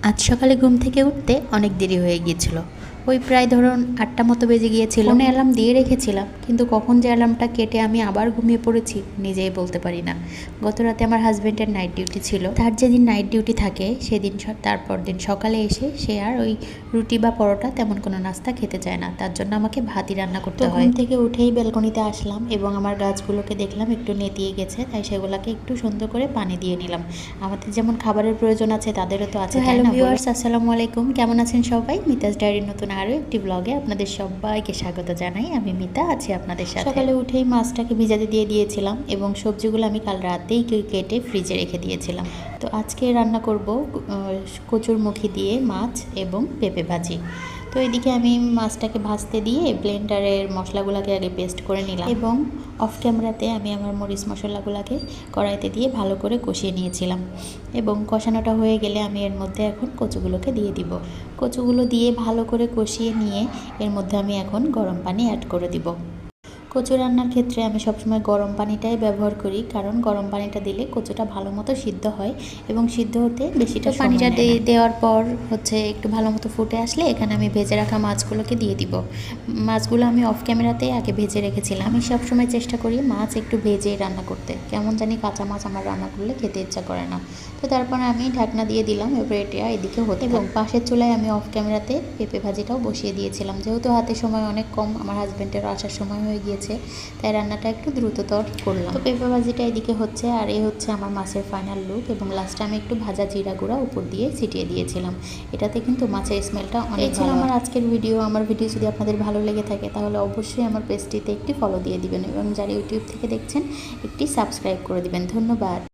আজ সকালে ঘুম থেকে উঠতে অনেক দেরি হয়ে গিয়েছিল। ওই প্রায় ধরুন 8টা মতো বেজে গিয়েছিল। ফোনে অ্যালার্ম দিয়ে রেখেছিলাম, কিন্তু কখন যে অ্যালার্মটা কেটে আমি আবার ঘুমিয়ে পড়েছি নিজেই বলতে পারি না। গত রাতে আমার হাজব্যান্ডের নাইট ডিউটি ছিল। তার যেদিন নাইট ডিউটি থাকে সেদিন তারপর দিন সকালে এসে সে আর ওই রুটি বা পরোটা তেমন কোনো নাস্তা খেতে চায় না, তার জন্য আমাকে ভাতই রান্না করতে হয়। ঘুম থেকে উঠেই ব্যালকনিতে আসলাম এবং আমার গাছগুলোকে দেখলাম একটু নেতিয়ে গেছে, তাই সেগুলোকে একটু সুন্দর করে পানি দিয়ে নিলাম। আমাদের যেমন খাবারের প্রয়োজন আছে তাদেরও তো আছে। হ্যালো ভিউয়ার্স, আসসালামু আলাইকুম, কেমন আছেন সবাই? মিতাস ডায়েরির নতুন আরও একটি ব্লগে আপনাদের সবাইকে স্বাগত জানাই। আমি মিতা আছি আপনাদের সাথে। সকালে উঠেই মাছটাকে ভিজাতে দিয়ে দিয়েছিলাম এবং সবজিগুলো আমি কাল রাতেই কেটে ফ্রিজে রেখে দিয়েছিলাম। তো আজকে রান্না করব কচুরমুখী দিয়ে মাছ এবং পেঁপে ভাজি। তো এদিকে আমি মাছটাকে ভাজতে দিয়ে ব্লেন্ডারের মশলাগুলোকে আগে পেস্ট করে নিলাম এবং অফ ক্যামেরাতে আমি আমার মরিচ মশলাগুলোকে কড়াইতে দিয়ে ভালো করে কষিয়ে নিয়েছিলাম। এবং কষানোটা হয়ে গেলে আমি এর মধ্যে এখন কচুগুলোকে দিয়ে দিব। কচুগুলো দিয়ে ভালো করে কষিয়ে নিয়ে এর মধ্যে আমি এখন গরম পানি অ্যাড করে দিব। কচু রান্নার ক্ষেত্রে আমি সবসময় গরম পানিটাই ব্যবহার করি, কারণ গরম পানিটা দিলে কচুটা ভালো মতো সিদ্ধ হয় এবং সিদ্ধ হতে বেশিটা পানিটা দেওয়ার পর একটু ভালো মতো ফুটে আসলে এখানে আমি ভেজে রাখা মাছগুলোকে দিয়ে দিব। মাছগুলো আমি অফ ক্যামেরাতে আগে ভেজে রেখেছিলাম। আমি সবসময় চেষ্টা করি মাছ একটু ভেজেই রান্না করতে, কেমন জানি কাঁচা মাছ আমার রান্না করলে খেতে ইচ্ছা করে না। তো তারপর আমি ঢাকনা দিয়ে দিলাম, এবার এটা এদিকে হতে এবং পাশের চুলায় আমি অফ ক্যামেরাতে পেঁপে ভাজিটাও বসিয়ে দিয়েছিলাম। যেহেতু হাতে সময় অনেক কম, আমার হাজব্যান্ডেরও আসার সময় হয়ে গিয়েছে, তাই রান্নাটা একটু দ্রুততর করলাম। তো পেঁপে ভাজিটা এদিকে হচ্ছে, আর এই হচ্ছে আমার মাছের ফাইনাল লুক। এবং লাস্টে আমি একটু ভাজা জিরা গুঁড়া উপর দিয়ে ছিটিয়ে দিয়েছিলাম। এটাতে কিন্তু মাছের স্মেলটা অনেক ছিল। আমার আজকের ভিডিও যদি আপনাদের ভালো লেগে থাকে তাহলে অবশ্যই আমার পেজটিতে একটি ফলো দিয়ে দিবেন এবং যারা ইউটিউব থেকে দেখছেন একটি সাবস্ক্রাইব করে দিবেন। ধন্যবাদ।